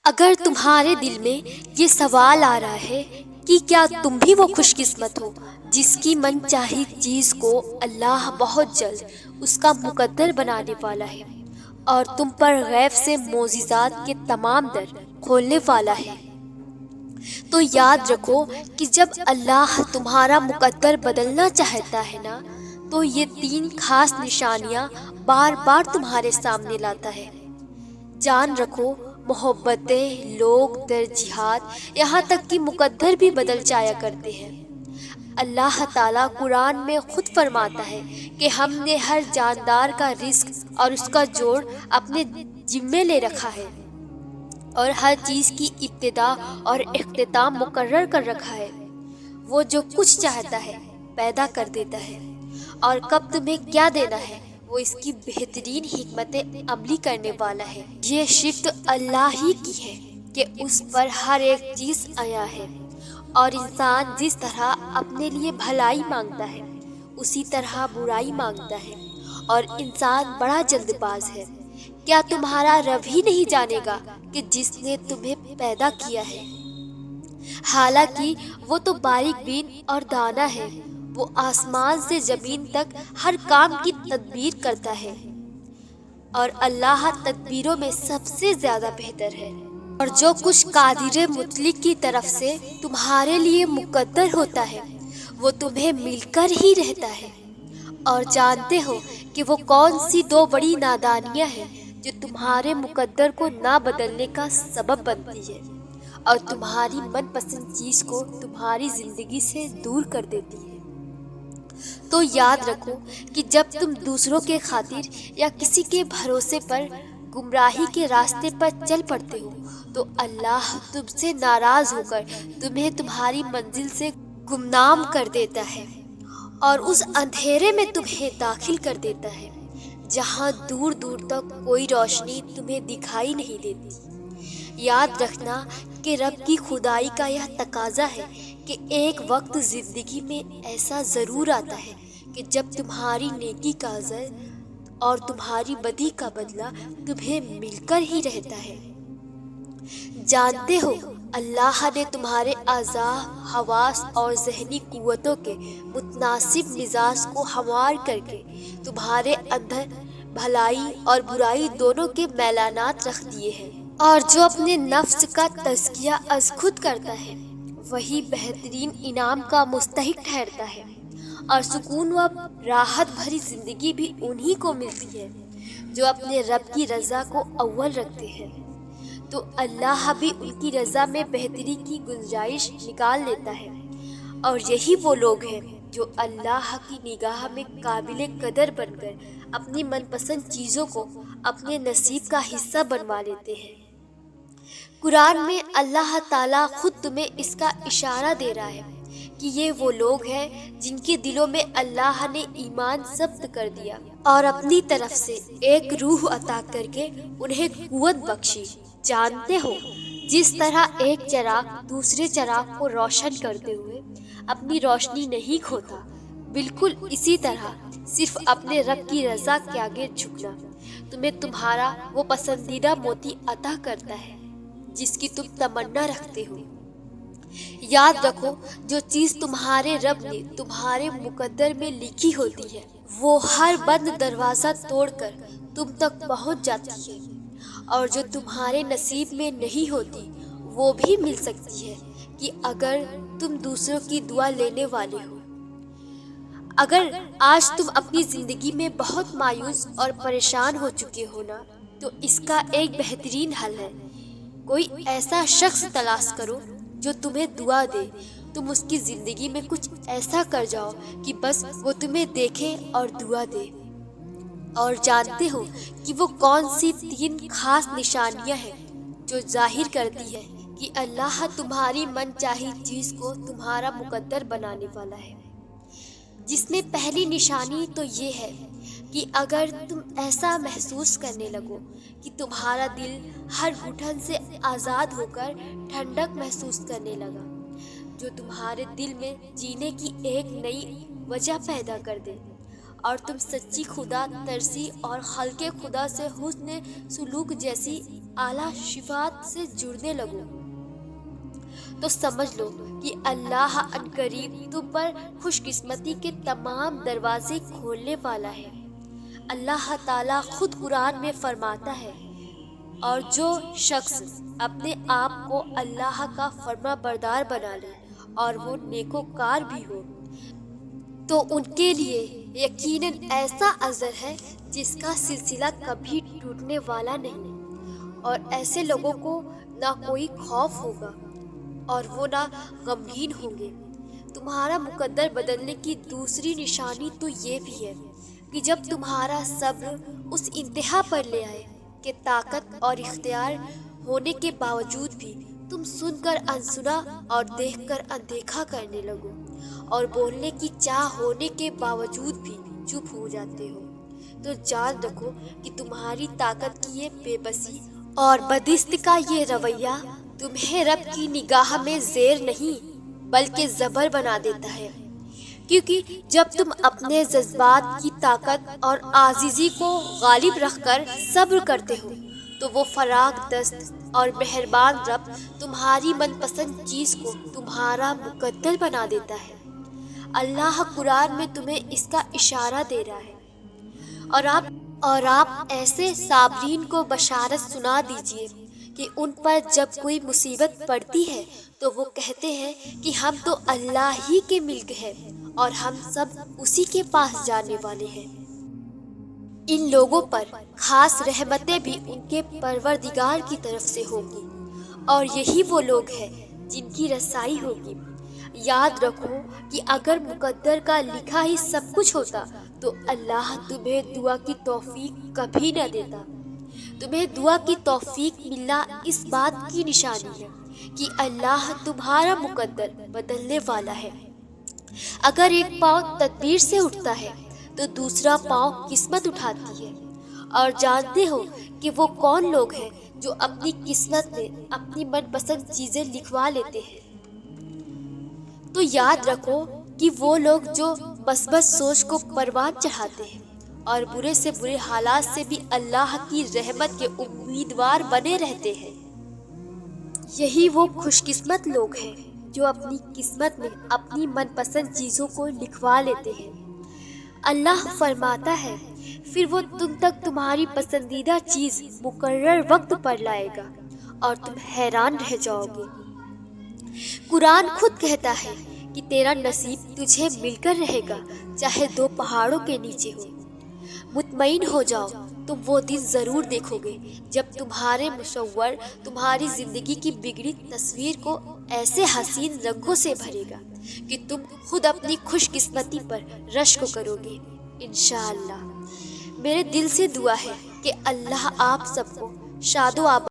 اگر تمہارے دل میں یہ سوال آ رہا ہے کہ کیا تم بھی وہ خوش قسمت ہو جس کی من چاہی چیز کو اللہ بہت جلد اس کا مقدر بنانے والا ہے اور تم پر غیب سے معجزات کے تمام در کھولنے والا ہے، تو یاد رکھو کہ جب اللہ تمہارا مقدر بدلنا چاہتا ہے نا، تو یہ تین خاص نشانیاں بار بار تمہارے سامنے لاتا ہے۔ جان رکھو، محبتیں، لوگ، ترجیحات، یہاں تک کہ مقدر بھی بدل جایا کرتے ہیں۔ اللہ تعالیٰ قرآن میں خود فرماتا ہے کہ ہم نے ہر جاندار کا رزق اور اس کا جوڑ اپنے ذمے لے رکھا ہے، اور ہر چیز کی ابتدا اور اختتام مقرر کر رکھا ہے۔ وہ جو کچھ چاہتا ہے پیدا کر دیتا ہے، اور کب تمہیں کیا دینا ہے وہ اس کی بہترین حکمت عملی کرنے والا ہے۔ یہ شفت اللہ ہی کی ہے کہ اس پر ہر ایک چیز آیا ہے، اور انسان جس طرح اپنے لیے بھلائی مانگتا ہے اسی طرح برائی مانگتا ہے، اور انسان بڑا جلد باز ہے۔ کیا تمہارا رب ہی نہیں جانے گا کہ جس نے تمہیں پیدا کیا ہے؟ حالانکہ وہ تو باریک بین اور دانا ہے، وہ آسمان سے زمین تک ہر کام کی تدبیر کرتا ہے، اور اللہ تدبیروں میں سب سے زیادہ بہتر ہے۔ اور جو کچھ قادر مطلق کی طرف سے تمہارے لیے مقدر ہوتا ہے وہ تمہیں مل کر ہی رہتا ہے، اور جانتے ہو کہ وہ کون سی دو بڑی نادانیاں ہیں جو تمہارے مقدر کو نہ بدلنے کا سبب بنتی ہے اور تمہاری من پسند چیز کو تمہاری زندگی سے دور کر دیتی ہے۔ تو یاد رکھو کہ جب تم دوسروں کے خاطر یا کسی کے بھروسے پر گمراہی کے راستے پر چل پڑتے ہو تو اللہ تم سے ناراض ہو کر تمہیں تمہاری منزل سے گمنام کر دیتا ہے، اور اس اندھیرے میں تمہیں داخل کر دیتا ہے جہاں دور دور تک کوئی روشنی تمہیں دکھائی نہیں دیتی۔ یاد رکھنا کہ رب کی خدائی کا یہ تقاضا ہے کہ ایک وقت زندگی میں ایسا ضرور آتا ہے کہ جب تمہاری نیکی کا اجر اور تمہاری بدی کا بدلہ تمہیں مل کر ہی رہتا ہے۔ جانتے ہو اللہ نے تمہارے اعضاء، حواس اور ذہنی قوتوں کے متناسب مزاج کو ہموار کر کے تمہارے اندر بھلائی اور برائی دونوں کے میلانات رکھ دیے ہیں، اور جو اپنے نفس کا تزکیہ از خود کرتا ہے وہی بہترین انعام کا مستحق ٹھہرتا ہے، اور سکون و راحت بھری زندگی بھی انہی کو ملتی ہے جو اپنے رب کی رضا کو اول رکھتے ہیں۔ تو اللہ بھی ان کی رضا میں بہتری کی گنجائش نکال لیتا ہے، اور یہی وہ لوگ ہیں جو اللہ کی نگاہ میں قابل قدر بن کر اپنی من پسند چیزوں کو اپنے نصیب کا حصہ بنوا لیتے ہیں۔ قرآن میں اللہ تعالیٰ خود تمہیں اس کا اشارہ دے رہا ہے کہ یہ وہ لوگ ہیں جن کے دلوں میں اللہ نے ایمان ثبت کر دیا اور اپنی طرف سے ایک روح عطا کر کے انہیں قوت بخشی۔ جانتے ہو جس طرح ایک چراغ دوسرے چراغ کو روشن کرتے ہوئے اپنی روشنی نہیں کھوتا، بالکل اسی طرح صرف اپنے رب کی رضا کے آگے جھکنا تمہیں تمہارا وہ پسندیدہ موتی عطا کرتا ہے جس کی تم تمنا رکھتے ہو۔ یاد رکھو جو چیز تمہارے رب نے تمہارے مقدر میں لکھی ہوتی ہے وہ ہر بند دروازہ توڑ کر تم تک پہنچ جاتی ہے، اور جو تمہارے نصیب میں نہیں ہوتی وہ بھی مل سکتی ہے کہ اگر تم دوسروں کی دعا لینے والے ہو۔ اگر آج تم اپنی زندگی میں بہت مایوس اور پریشان ہو چکے ہو نا، تو اس کا ایک بہترین حل ہے، کوئی ایسا شخص تلاش کرو جو تمہیں دعا دے۔ تم اس کی زندگی میں کچھ ایسا کر جاؤ کہ بس وہ تمہیں دیکھے اور دعا دے۔ اور جانتے ہو کہ وہ کون سی تین خاص نشانیاں ہیں جو ظاہر کرتی ہے کہ اللہ تمہاری من چاہی چیز کو تمہارا مقدر بنانے والا ہے؟ جس میں پہلی نشانی تو یہ ہے کہ اگر تم ایسا محسوس کرنے لگو کہ تمہارا دل ہر گھٹن سے آزاد ہو کر ٹھنڈک محسوس کرنے لگا، جو تمہارے دل میں جینے کی ایک نئی وجہ پیدا کر دے، اور تم سچی خدا ترسی اور خلق خدا سے حسن سلوک جیسی اعلیٰ صفات سے جڑنے لگو تو سمجھ لو کہ اللہ عنقریب تم پر خوش قسمتی کے تمام دروازے کھولنے والا ہے۔ اللہ تعالیٰ خود قرآن میں فرماتا ہے، اور جو شخص اپنے آپ کو اللہ کا فرما بردار بنا لے اور وہ نیکوکار بھی ہو تو ان کے لیے یقیناً ایسا اجر ہے جس کا سلسلہ کبھی ٹوٹنے والا نہیں، اور ایسے لوگوں کو نہ کوئی خوف ہوگا اور وہ نہ غمگین ہوں گے۔ تمہارا مقدر بدلنے کی دوسری نشانی تو یہ بھی ہے کہ جب تمہارا صبر اس انتہا پر لے آئے کہ طاقت اور اختیار ہونے کے باوجود بھی تم سن کر انسنا اور دیکھ کر اندیکھا کرنے لگو، اور بولنے کی چاہ ہونے کے باوجود بھی چپ ہو جاتے ہو، تو جان رکھو کہ تمہاری طاقت کی یہ بے بسی اور بدست کا یہ رویہ تمہیں رب کی نگاہ میں زیر نہیں بلکہ زبر بنا دیتا ہے، کیونکہ جب تم اپنے جذبات کی طاقت اور عاجزی کو غالب رکھ کر صبر کرتے ہو تو وہ فراخ دست اور مہربان رب تمہاری من پسند چیز کو تمہارا مقدر بنا دیتا ہے۔ اللہ قرآن میں تمہیں اس کا اشارہ دے رہا ہے، اور آپ ایسے صابرین کو بشارت سنا دیجئے کہ ان پر جب کوئی مصیبت پڑتی ہے تو وہ کہتے ہیں کہ ہم تو اللہ ہی کے ملک ہیں اور ہم سب اسی کے پاس جانے والے ہیں۔ ان لوگوں پر خاص رحمتیں بھی ان کے پروردگار کی طرف سے ہوں گی، اور یہی وہ لوگ ہیں جن کی رسائی ہوگی۔ یاد رکھو کہ اگر مقدر کا لکھا ہی سب کچھ ہوتا تو اللہ تمہیں دعا کی توفیق کبھی نہ دیتا۔ تمہیں دعا کی توفیق ملنا اس بات کی نشانی ہے کہ اللہ تمہارا مقدر بدلنے والا ہے۔ اگر ایک پاؤں تدبیر سے اٹھتا ہے تو دوسرا پاؤں قسمت اٹھاتی ہے، اور جانتے ہو کہ وہ کون لوگ ہیں جو اپنی قسمت میں اپنی من پسند چیزیں لکھوا لیتے ہیں؟ تو یاد رکھو کہ وہ لوگ جو مثبت سوچ کو پروان چڑھاتے ہیں اور برے سے برے حالات سے بھی اللہ کی رحمت کے امیدوار بنے رہتے ہیں، یہی وہ خوش قسمت لوگ ہیں جو اپنی قسمت میں اپنی من پسند چیزوں کو لکھوا لیتے ہیں۔ اللہ فرماتا ہے، پھر وہ تم تک تمہاری پسندیدہ چیز مقرر وقت پر لائے گا اور تم حیران رہ جاؤ گے۔ قرآن خود کہتا ہے کہ تیرا نصیب تجھے مل کر رہے گا چاہے دو پہاڑوں کے نیچے ہو۔ مطمئن ہو جاؤ، تم وہ دن ضرور دیکھو گے جب تمہارے مصور تمہاری زندگی کی بگڑی تصویر کو ایسے حسین رنگوں سے بھرے گا کہ تم خود اپنی خوش قسمتی پر رشک کرو گے انشاءاللہ۔ میرے دل سے دعا ہے کہ اللہ آپ سب کو شاد و آباد